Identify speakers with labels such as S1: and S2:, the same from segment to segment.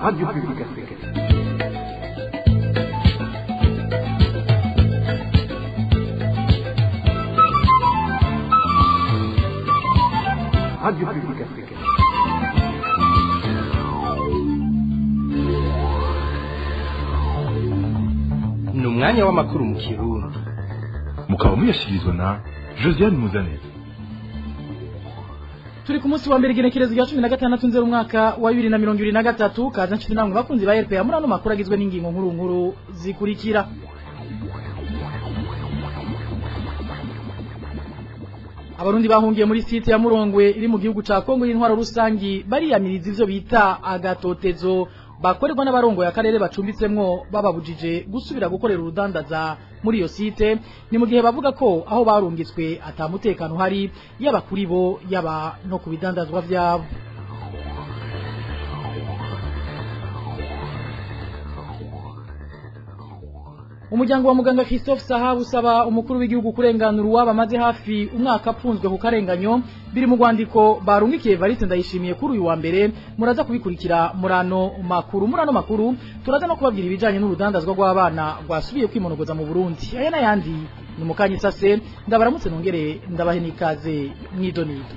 S1: Radio Publique Africaine. Radio Publique Africaine. Ni umwanya w'amakuru mu Kirundi.
S2: Mukaba muyashikirizwa na Josiane Muzaneza.
S3: Turi ku munsi wa mbere igenekerezo rya 16 nzero umwaka wa 2023 kaza nshuti namwe bakunzi ba RPA muri ano makuru agizwe n'ingingo nkuru zikurikira. Abarundi bahungiye muri site ya Murongwe iri mu gihugu ca Kongo y'intwaro rusangi bariyamiriza ivyo bita agatotezo bakorerwa n'abarongo y'akarere bacumbitsemwo bababujije gusubira gukorera urudandaza muri iyo site. Ni mu gihe bavuga ko aho barungitswe atamutekano hari yaba kuri bo yaba no kubidandazwa vyabo. Umuryango wa muganga Christophe Saha usaba umukuru w'igihugu kurenganura uwaba maze hafi umwaka apfunzwe ku karenganyo biri mu rwandiko barungikiye Evariste Ndayishimiye kuri uyu wa mbere. Muraza kubikurikira murano makuru turaza no kubabwira ibijanye n'urudandazwa rw'abana rwasubiye kwimonogoza mu Burundi. Aya n'ayandi ni mukanye sase ndabaramutse nongere ndabahe nikaze mwidonido.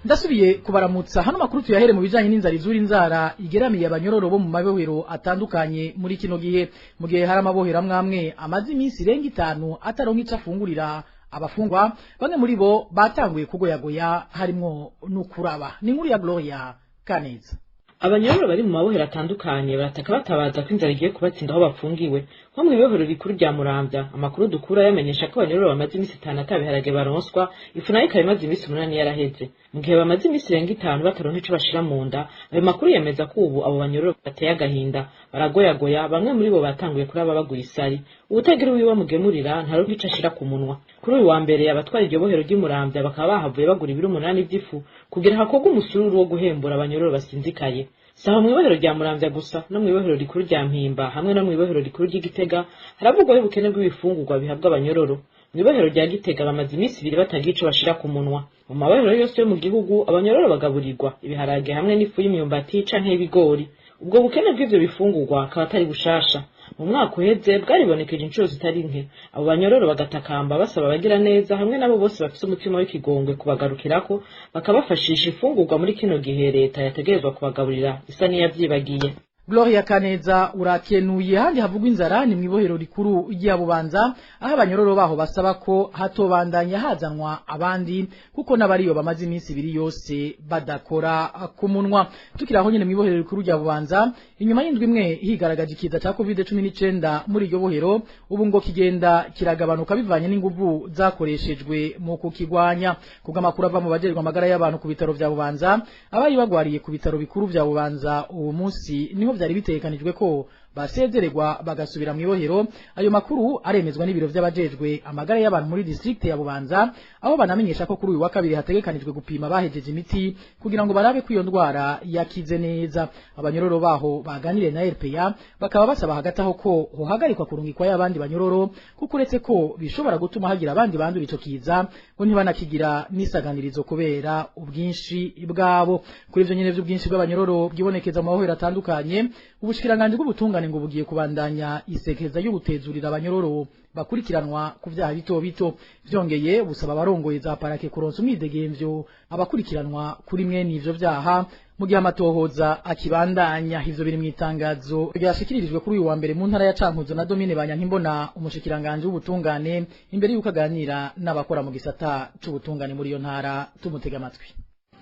S3: Ndasubiye kubaramutsa hano makuru tuyahere mu bijanye n'inzara izuri inzara igeramiye abanyororo bo mu mabohero atandukanye muri kino gihe. Mu gihe hari amabohero amwamwe amazi iminsi irenga 5 ataronka ico afungurira abafungwa, bamwe muri bo batanguye kugoyagoya harimwo n'ukuraba. Ni nkuru ya Gloria Kaneza.
S4: Abanyororo bari mu mabohero atandukanye barataka batabaza ko inzara igiye kubatsinda aho bafungiwe. Nko mu ibohero rikuru rya Muramvya, amakuru dukura yamenyesha ko abanyororo bamaze iminsi 5 atabiharage baronswa, ifu nayo ikaba imaze iminsi 8 yaraheze. Mu gihe bamaze iminsi irenga 5 bataronka ico bashira mu nda, ayo makuru yemeza ko ubu abo banyororo bateye agahinda, baragoyagoya, bamwe muri bo batanguye kuraba baguye isari. Ubutagira wiwe mugemurira ntaronka ico ashira ku munwa. Kuri uyu wa mbere abatwara iryo bohero ry'Umuramvya bakaba bahavuye bagura ibiro 8 by'ifu kugira hakorwe umusururu wo guhembura abanyororo basinzikaye. Saho mu ibohero rya Muramvya gusa no mu ibohero rikuru rya Mpimba hamwe no mu ibohero rikuru ry'Igitega haravugwa y'ubukene bw'ibifungurwa bihabwa abanyororo. Mu ibohero rya Gitega bamaze iminsi 2 batagira ico bashira ku munwa. Mu mabohero yose yo mu gihugu abanyororo bagaburirwa ibiharage hamwe n'ifu y'imyumbati canke y'ibigori. Ubwo bukene bw'ivyo bifungurwa akaba atari bushasha. Mu mwaka uheze bwaribonekeje inshuro zitari nke, abo banyororo bagatakamba basaba abagira neza hamwe nabo bose bafise umutima w'ikigongwe kubagarukirako bakabafashisha ifungurwa muri kino gihe leta yategerezwa kubagaburira isa n'iyavyibagiye.
S3: Gloria Kaneza urakenuye. Handi havugwa inzara ni mwibohero rikuru rya Bubanza aho abanyororo baho basaba ko hatobandanya hazanwa abandi kuko nabariyo bamaze iminsi 2 yose badakora ku munwa. Tukiraho nyene mwibohero rikuru rya Bubanza inyuma y'indwi imwe higaragaje ikiza cya COVID-19 muri iryo bohero, ubu ngo kigenda kiragabanuka bivanye n'inguvu zakoreshejwe mu kukigwanya. Kuga makuru ava mu bajerwa amagara y'abantu ku bitaro vya Bubanza, abayi bagwariye ku bitaro bikuru vya Bubanza uwo munsi niho byari bitekanijwe ko basezererwa bagasubira mu ibohero. Ayo makuru aremezwa n'ibiro by'abajejwe amagara y'abantu muri district ya Bubanza, aho banamenyesha ko kuri uyu wa kabiri hategekanijwe gupima bahejeje imiti kugira ngo barabe ko iyo ndwara yakize neza. Abanyororo baho baganire na RPA bakaba basaba hagati aho ko hohagarikwa kurungikwa y'abandi banyororo kuko uretse ko bishobora gutuma hagira abandi bandura ico kiza ngo ntibanakigira nisaganirizo kubera ubwinshi bwabo. Kuri ivyo nyene vy'ubwinshi bw'abanyororo bwibonekeza mu mabohero atandukanye, ubushikiranganje bw'ubutungane ngo bugiye kubandanya isekeza yo gutezurira abanyororo bakurikiranwa ku vyaha bito bito. Vyongeye busaba abarongoye za parake kuronsa umwidegemvyo abakurikiranwa kuri mwe n'ivyo vyaha mu gihe amatohoza akibandanya. Ivyo biri mu itangazo ryashikirijwe kuri uyu wa mbere mu ntara ya Cankuzo na Domine Banyankimbona, umushikiranganje w'ubutungane, imbere y'uko aganira n'abakora mu gisata c'ubutungane muri iyo ntara. Tumutega amatwi.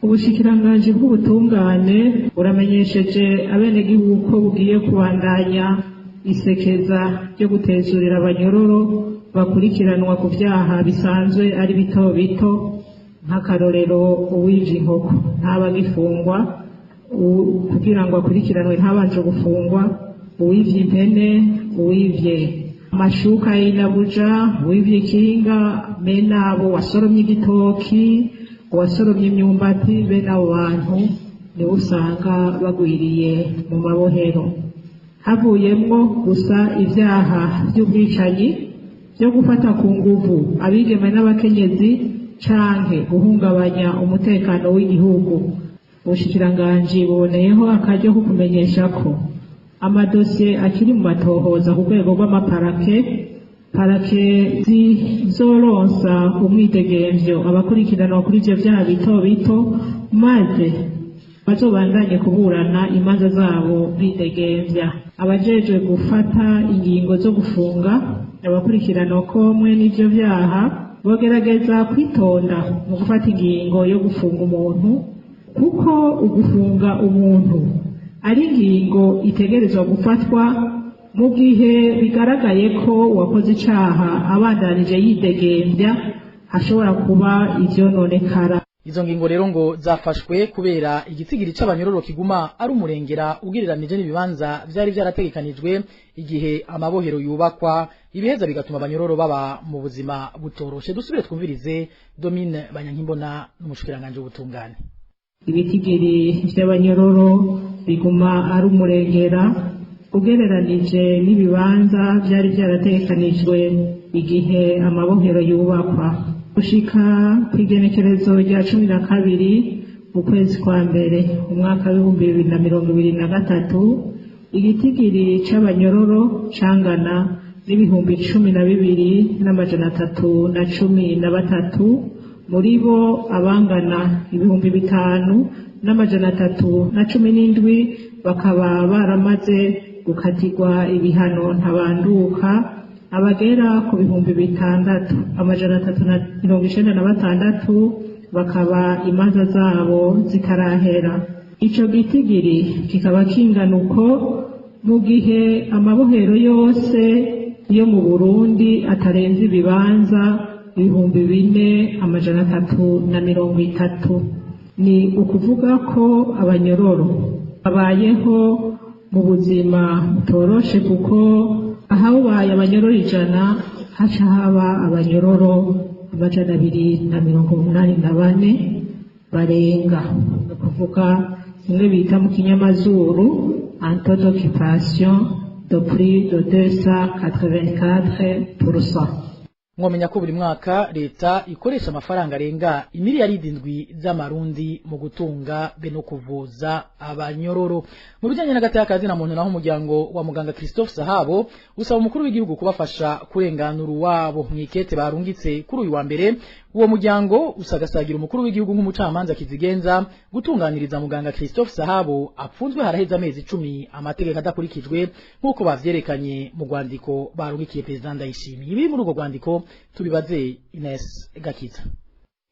S5: Ubushikiranganje bw'ubutungane buramenyesheje abenegihugu ko bugiye kubandanya isekeza ryo gutezurira abanyororo bakurikiranwa ku vyaha bisanzwe ari bito bito, nk'akarorero uwivye inkoko ntabagifungwa kugira ngo akurikiranwe ntabanje gufungwa, uwivye impene, uwivye amashuka y'inabuja, uwivye ikinga, menabo wasoromye igitoki, wasoromye imyumbati, bene abo bantu nibo usanga bagwiriye mu mabohero. havuyemwo gusa ivyaha vy'ubwicanyi vyo gufata ku nguvu abigeme n'abakenyezi canke guhungabanya umutekano w'igihugu. Ubushikiranganji buboneyeho akaryo ko kumenyesha ko amadosiye akiri mu matohoza ku rwego rw'amaparake zizoronsa umwidegemvyo abakurikiranwa kuri ivyo vyaha bito bito, maze bazobandanye kuburana imanza zabo bidegemvya. Abajejwe gufata ingingo zo gufunga abakurikiranwa komwe n'ivyo vyaha bogerageza kwitonda mu gufata ingingo yo gufunga umuntu, kuko ugufunga umuntu ari ingingo itegerezwa gufatwa mu gihe bigaragaye ko uwakoze icaha abandanije yidegemvya hashobora kuba ivyononekara.
S3: Izo ngingo rero ngo zafashwe kubera igitsigiri c'abanyororo kiguma ari umurengera ugiriranije n'ibibanza vyari vyarategekanijwe igihe amabohero yubakwa, ibiheza bigatuma abanyororo baba mu buzima butoroshe. Dusubire twumvirize Domine Banyankimbona n'umushikiranganje w'ubutungane.
S5: Ibitigiri vy'abanyororo biguma ari umurengera ugereranije n'ibibanza vyari vyarategekanijwe igihe amabohero yubakwa. Gushika kw'igenekerezo rya 12 mu kwezi kwa mbere umwaka w'2023 igitigiri c'abanyororo cangana n'ibihumbi 12,313, muri bo abangana ibihumbi 5,317 bakaba baramaze gukatirwa ibihano ntabanduka, abagera ku bihumbi 6,396 bakaba imanza zabo zitarahera. Ico gitigiri kikaba kingana uko mu gihe amabohero yose yo mu Burundi atarenze ibibanza 4,330. Ni ukuvuga ko abanyororo babayeho mu buzima butoroshe, kuko ahabaye abanyororo 100 haca haba abanyororo 284 barenga. Ni ukuvuga imwe bita mu kinyamazuru un taux d'occupation de plus de 284%.
S3: Mwomenya ko buri mwaka leta ikoresha amafaranga arenga imiliyaridi 7 z'amarundi mu gutunga be no kuvuza abanyororo. Mu bijanye n'agatakazi na muntu naho umuryango wa muganga Christophe Sahabo usaba umukuru w'igihugu kubafasha kurenganura wabo. Mwikete barungitse kuri uyu wa mbere, uwo muryango usagasagira umukuru w'igihugu nk'umucamanza kizigenza gutunganiriza muganga Christophe Sahabo apfunzwe haraheze amezi 10 amategeko adakurikijwe nk'uko bavyerekanye mu rwandiko barungikiye President Ndayishimiye. Ibi muri urwo rwandiko tubibaze Ines Gakiza.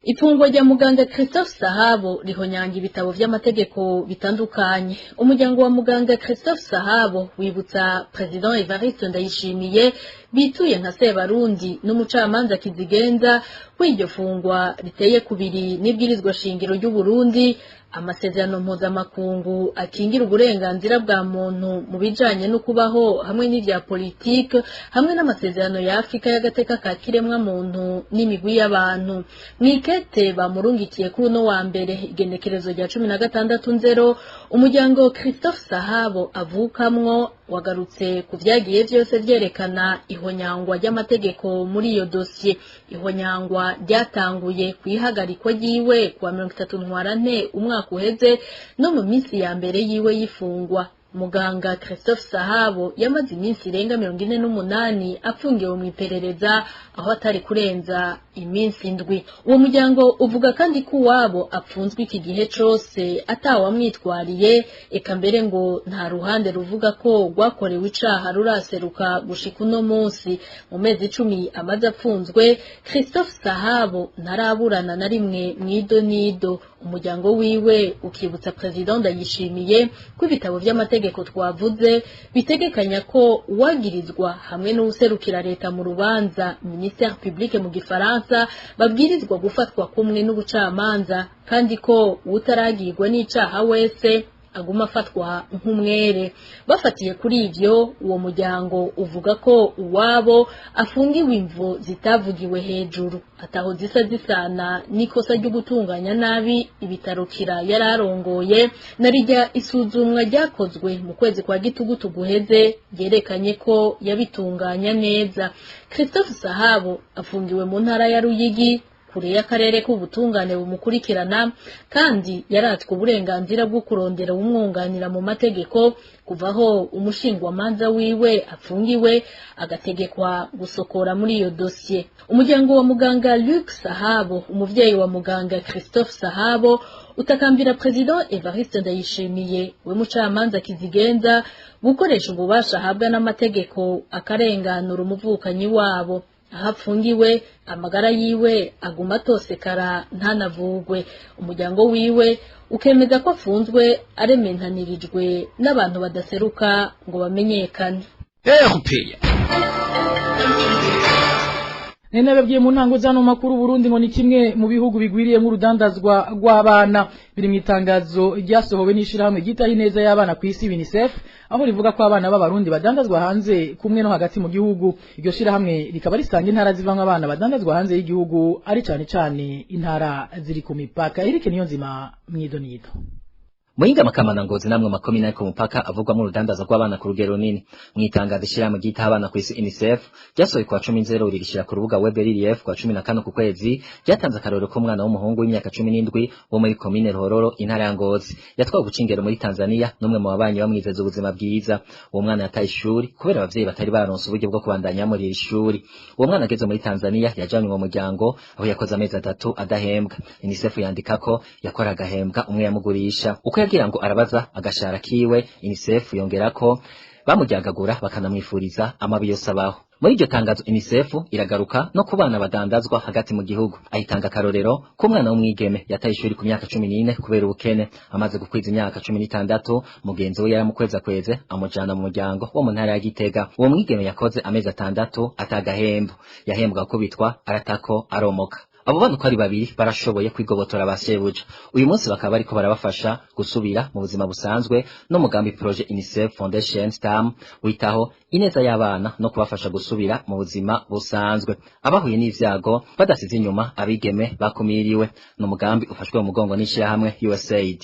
S6: Ifungwa rya muganga Christophe Sahabo rihonyanga ibitabo vy'amategeko bitandukanye. Umuryango wa muganga Christophe Sahabo wibutsa President Evariste Ndayishimiye bituye nka Sebarundi n'umucamanza kizigenza kw'iryo fungwa riteye kubiri n'ibwirizwa shingiro ry'u Burundi, amasezerano mpuzamakungu akingira uburenganzira bwa muntu mu bijanye no kubaho hamwe n'ivya politike, hamwe n'amasezerano ya Afrika y'agateka ka kiremwa muntu n'imigwi y'abantu. Mwikete bamurungikiye kuri uno wa mbere igenekerezo rya 16/0 umuryango Christophe Sahabo avukamwo wagarutse ku vyagiye vyose vyerekana ihonyangwa ry'amategeko muri iyo dossier. Ihonyangwa ryatanguye kwihagarikwa yiwe kwa 30 Ntwarante umwaka uheze, no mu minsi ya mbere yiwe yifungwa. Muganga Christophe Sahabo yamaze iminsi irenga 48 apfungiwe mu iperereza aho atari kurenza iminsi 7. Uwo muryango uvuga kandi ko wabo apfunzwe iki gihe cose atawamwitwariye, eka mbere ngo nta ruhande ruvuga ko rwakorewe icaha ruraseruka gushika uno munsi. Mu mezi 10 amaze apfunzwe, Christophe Sahabo ntaraburana na rimwe mwidonido. Umuryango wiwe ukibutsa President Ndayishimiye ko ibitabo vy'amategeko twavuze bitegekanya ko uwagirizwa hamwe n'userukira leta mu rubanza ministère public mu gifaransa babwirizwa gufatwa kumwe n'ubucamanza, kandi ko utaragirwa n'icaha wese aguma afatwa nk'umwere. Bafatiye kuri ivyo, uwo muryango uvuga ko uwabo afungiwe imvo zitavugiwe hejuru, ataho zisa zisana n'ikosa ryo gutunganya nabi ibitaro Kira yararongoye, narijya isuzumwa ryakozwe mu kwezi kwa Gitugutu guheze ryerekanye ko yabitunganya neza. Christophe Sahabo afungiwe mu ntara ya Ruyigi kure y'akarere k'ubutungane bumukurikirana, kandi yaratswe uburenganzira bwo kurondera umwunganira mu mategeko kuvaho umushingwamanza wiwe afungiwe agategekwa gusokora muri iyo dosiye. Umuryango wa muganga Luc Sahabo, umuvyeyi wa muganga Christophe Sahabo, utakambira President Evariste Ndayishimiye we mucamanza kizigenza gukoresha ububasha ahabwa n'amategeko akarenganura umuvukanyi wabo. Ahafungiwe amagara yiwe aguma atosekara ntanavugwe. Umuryango wiwe ukemeza ko afunzwe arementanirijwe n'abantu badaseruka ngo bamenyekane.
S3: Nene babwiye mu ntango zano makuru Burundi ngo ni kimwe mu bihugu bigwiriye mu rudandazwa rw'abana. Biri mu itangazo ryasohowe n'ishirahamwe gitaho ineza y'abana ku isi UNICEF, aho rivuga ko abana b'abarundi badandazwa hanze kumwe no hagati mu gihugu. Iryo shirahamwe rikaba risanga intara zivamwe abana badandazwa hanze y'igihugu ari cane intara ziri ku mipaka. Irike niyo nzima mwidonido.
S7: Muhinga makamana Ngozi namwe makomine ari ku mupaka avugwa mu rudandaza rw'abana ku rugero runini. Mwitangaza ishirahamwe gitaha abana ku isi UNICEF ryasohoye kwa 10 rishira ku rubuga web RLF kwa 14 ku kwezi, ryatanze akarorero k'umwana w'umuhungu w'imyaka 17 wo muri komine Ruhororo intara ya Ngozi yatwawe gucingero muri Tanzania n'umwe mu babanyi bamwizeza ubuzima bwiza. Uwo mwana yataye ishuri kubera abavyeyi batari baronse uburyo bwo kubandanya muri iri shuri. Uwo mwana ageze muri Tanzania yajanywe mu muryango aho yakoze amezi 3 adahembwa. UNICEF yandika ko yakora agahembwa umwe yamugurisha uko yagira ngo arabaza agashara kiwe. UNICEF yongera ko bamuryagagura bakanamwifuriza amabi yose abaho. Muri iryo tangazo UNICEF iragaruka no kubana badandazwa hagati mu gihugu. Ahitanga akarorero k'umwana w'umwigeme yataye ishuri ku myaka 14 kubera ubukene. Amaze gukwiza imyaka 16 mugenzi we yaramukweze amujana mu muryango wo mu ntara ya Gitega. Uwo mwigeme yakoze amezi 6 atagahembo, yahembwa kubitwa aratako aromoka. Abo bana uko ari babiri barashoboye kwigobotora bashebuja. Uyu munsi bakaba bariko barabafasha gusubira mu buzima busanzwe no mugambi projet UNICEF Foundation STAM witaho ineza y'abana no kubafasha gusubira mu buzima busanzwe. Abahuye n'ivyago badasize inyuma abigeme bakumiriwe no mugambi ufashwe mu mugongo n'ishirahamwe USAID.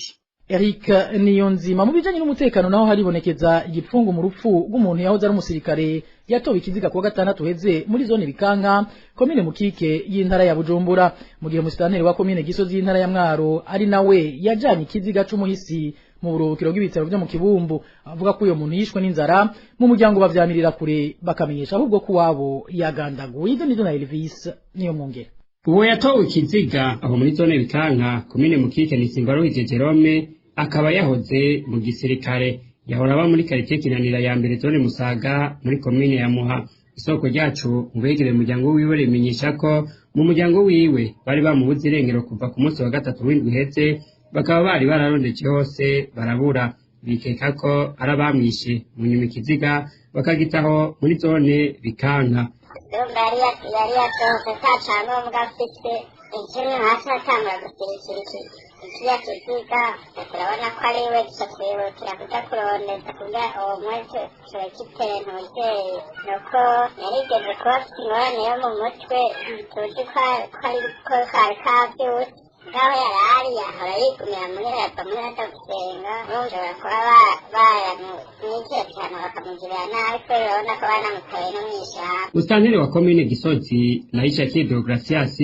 S3: Eric Niyonzima mu bijanye n'umutekano naho haribonekeza igipfungu mu rupfu rw'umuntu yahoze ari umusirikare yatowe ikiziga kuwa 6 heze muri zone Bikanka komine Mukike y'intara ya Bujumbura, mu gihe musitanteri wa komine Gisozi y'intara ya Mwaro ari nawe yajanye ikiziga c'umuhisi mu buruhukiro bw'ibitaro byo mu Kibumbu. Avuga ko uyo muntu yishwe n'inzara mu muryango bavyamirira kure bakamenyesha ahubwo ko wabo yagandaguye. Ibyo nizo na Elvis niyo mwongera.
S8: Uwo yatowe ikiziga aho muri zone Bikanka komine Mukike ni Simbaruhije Jerome, akaba yahoze mu gisirikare. Yahora aba muri quartier Kinanira ya mbere zone Musaga muri komine ya Muha. Isoko ryacu ngwegere umuryango wiwe rimenyesha ko mu muryango wiwe bari bamubuze irengero kuva ku munsi wa 3 w'indwi heze, bakaba bari bararondetse hose barabura. Bikeka ko arabamwishe mu nyuma ikiziga bakagitaho muri zone Bikanka.
S9: Yari yasohotse cyane mu gafite ikiri hasi atangura gusirikira ikiya kiziga, turabona ko ari we twihutira kuja kurondeza kugira uwo mwese turakitentuze nuko yarigeze kuba afite ingorane yo mu mutwe tuzi ko kari kavyutse ngaho yarari yahora yigumira muri rapa muri hata gusenga bongera kuba baramwikiye cyane bakamugirira nabi ko urabona ko banamutaye no mw'ishamba.
S8: Musitanteri wa komine Gisozi Nahishakiye Deogratias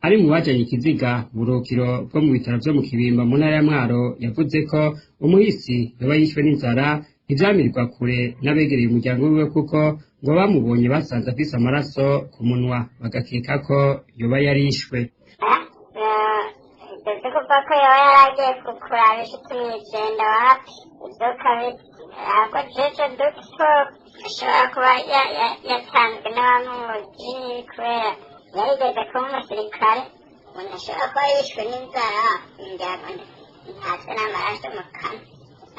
S8: ari mu bajanye ikiziga burukiro bwo mu bitaro byo mu Kibimba mu ntara ya Mwaro yavuze ko umuhisi yaba yishwe n'inzara ivyamirwa kure n'abegereye umuryango wiwe kuko ngo bamubonye basanze afise amaraso ku munwa bagakeka ko yoba yarishwe.
S9: Kuva ko yoba yaragiye kuraba inshuti mw'ijenda wapi ibyo kabisa ahubwo jeje dukiko ashobora kuba yatanzwe n'abamuzi kubera yarigeze kuba umusirikare. Umuntu ashobora kuba yishwe n'inzara imiryango ntatwe n'amaraso mu kanwa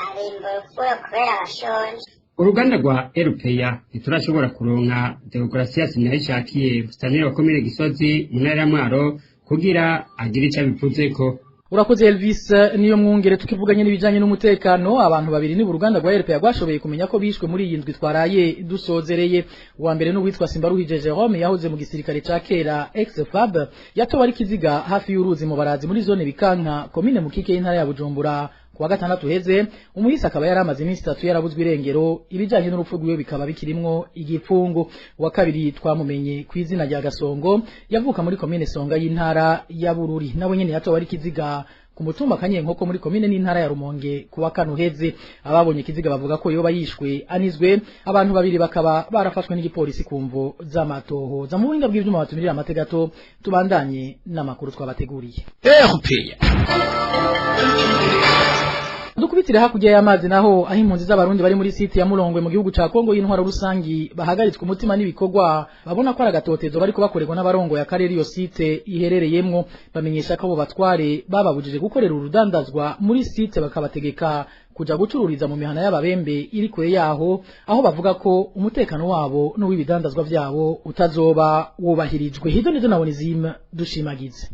S9: arimbura ukuro kubera abashonje.
S8: Uruganda rwa RPA ntiturashobora kuronka Deogratias Nahishakiye musitanteri wa komine Gisozi mu ntara ya Mwaro kugira agire ico abivuzeko.
S3: Urakoze Elvis niyo mwungere tukivuganye n'ibijanye n'umutekano abantu babiri ni uruganda rwa RPA rwashoboye kumenya ko bishwe muri iyi ndwi twaraye dusozereye uwa mbere n'uwitwa Simbaruhije Jerome yahoze mu gisirikare ca kera ex-FAB yatowe ari kiziga hafi y'uruzi mu barazi muri zone Bikanka komine Mukike y'intara ya Bujumbura kuwa gatandatu heze umuhisi akaba yaramaze iminsi 3 yarabuzwe irengero ibijanye n'urupfu rwiwe bikaba bikirimwo igipfungu wa kabiri twamumenye ku izina rya Gasongo yavuka muri komine Songa y'intara ya Bururi nawe nyene yatowe ari kiziga ku mutumba Kanyenkoko muri komine n'intara ya Rumonge kuwa kane heze ababonye kiziga bavuga ko yoba yishwe anizwe abantu babiri bakaba barafashwe n'igipolisi kumvo z'amatoho za mu buhinga bw'ivyuma batumirira amategato tubandanye n'amakuru twabateguriye Dukubitire hakurya y'amazi naho aho impunzi z'abarundi bari muri site ya Murongwe mu gihugu ca Kongo y'intwara rusangi bahagaritswe umutima n'ibikorwa babona ko aragatotezo bariko bakorerwa n'abarongo ya karere iyo site iherereyemwo bamenyesha ko abo batware bababujije gukorera urudandazwa muri site bakabategeka kuja gucururiza mu mihana y'ababembe iri kure yaho aho bavuga ko umutekano wabo n'uw'ibidandazwa vyabo utazoba wubahirijwe hizo nizo nabone zima dushimagize.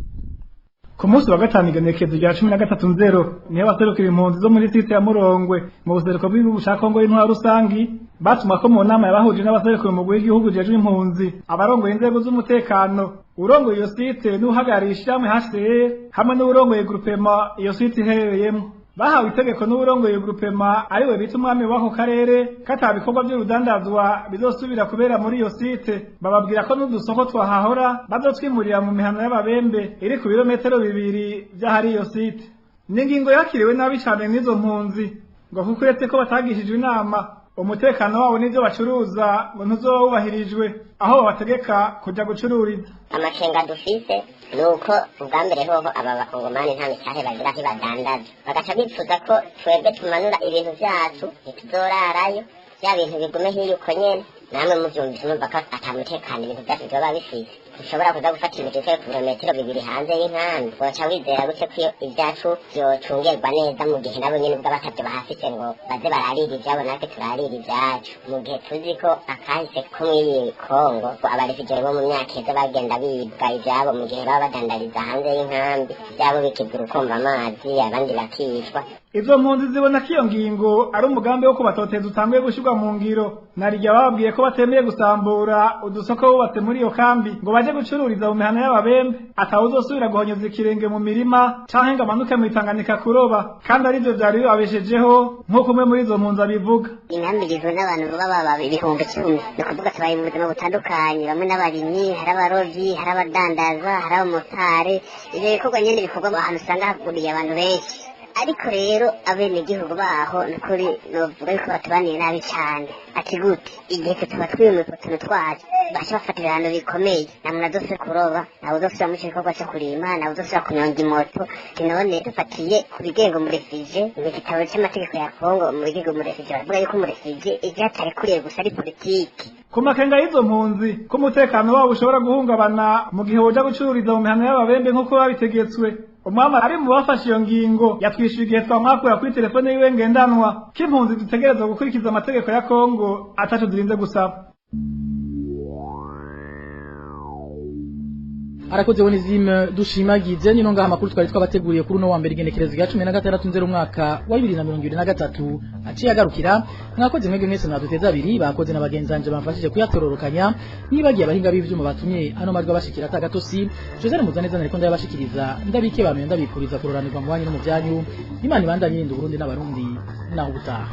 S10: Ku munsi wa gatanu igenekerezo rya 13/0 niho baserukira impunzi zo muri site ya Murongwe mu buseruko bw'igihugu ca Kongo y'intwara rusangi batuma ko mu nama yabahuje n'abaserukira mu bw'igihugu jeje impunzi abarongoye inzego z'umutekano urongoye iyo site n'uhagarisha hamwe HCR hamwe n'urongoye groupement iyo site iherereyemo bahawe itegeko n'uburongoye groupement ariwe bita umwami w'ako karere katabikorwa by'urudandazwa bizosubira kubera muri iyo site bababwira ko n'udusoko twahahora bazotwimurira mu mihano y'ababembe iri ku birometero 2 by'ahari iyo site n'ingingo yakiriwe nabi cyane n'izo mpunzi ngo kuko uretse ko batagishijwe inama umutekano wabo n'ibyo bacuruza ngo ntuzobubahirijwe aho babategeka kujya gucururiza
S9: amakenga dufise nuko ubwa mbere hoho aba bakongomani nta mitahe bagira ntibadandaza bagaca bifuza ko twebwe tumanura ibintu vyacu ntituzorarayo vya bintu bigume hiyo uko nyene namwe muvyumvise numva ko atamutekano ibintu vyacu vyoba bifise dushobora kuza gufata imiti ku birometero 2 hanze y'inkambi woca wizera gute ko ibyacu vyocungerwa neza mu gihe nabo nyene ubwo batavyo bahafise ngo baze bararira ivyabo natwe turarira ivyacu mu gihe tuzi ko akahise ko mw'iyi Kongo ko abarefugee bo mu myaka iheze bagenda bibwa ivyabo mu gihe baba badandariza hanze y'inkambi ivyabo bikibura ukumva amazi abandi bakicwa.
S10: Izo mpunzi zibona ko iyo ngingo ari umugambi wo kubatoteza utanguye gushirwa mu ngiro narirya bababwiye ko batemeye gusambura udusoko bubatse muri iyo kambi ngo baje gucururiza mu mihana y'ababembe atawuzosubira guhonyoza ikirenge mu mirima canke ngo amanuke mu Tanganyika kuroba kandi arivyo vyari bibabeshejeho nk'uko umwe muri izo mpunzi abivuga.
S9: Inkambi igizwe n'abantu baba ibihumbi 10 ni kuvuga tubaye mu buzima butandukanye bamwe n'abarimyi hari abarovyi hari abadandaza hari abamotari ivyo bikorwa nyene bikorwa ahantu usanga haguriye abantu benshi ariko rero abenegihugu baho nukuri novuga yuko batubaniye nabi cyane ati gute igihe tuba twimwe utuntu twacu baca bafatira ibihano bikomeye namwe nadose kuroba nawe uzosubira mu gikorwa cyo kurima nawe uzosubira kunyonga imoto none dufatiye ku bigengo mu refugee mu gitabo cy'amategeko ya Kongo mu bigengo mu refugee baravuga yuko mu refugee ivyatari kuriye gusa ari politiki.
S10: Ku makenga y'izo mpunzi ko umutekano wabo ushobora guhungabana mu gihe woja gucururiza mu mihana y'ababembe nk'uko babitegetswe umwama ari mu bafashe iyo ngingo yatwishyuye igihe twamwakura kuri telefone yiwe ngendanwa ko impunzi dutegerezwa gukurikiza amategeko ya Kongo ataco zirinze gusaba.
S3: Arakoze Onizime dushimagize nino ngaha makuru twari twabateguriye kuri no wa mbere igenekerezo rya 16 umwaka wa 2023 aciye agarukira mwakoze mwege mwese mwaduteza abiri bakoze n'abagenzanje bamfashije kuyatororokanya nibagiye abahinga b'ivyuma batumye ano majwi abashikira atagatosi Joseph Muzaneza nariko ndabashikiriza ndabike bamwe ndabipuriza kuroranirwa mu banyu no mu byanyu Imana ibandanye y'indu Burundi n'abarundi naho ubutaha.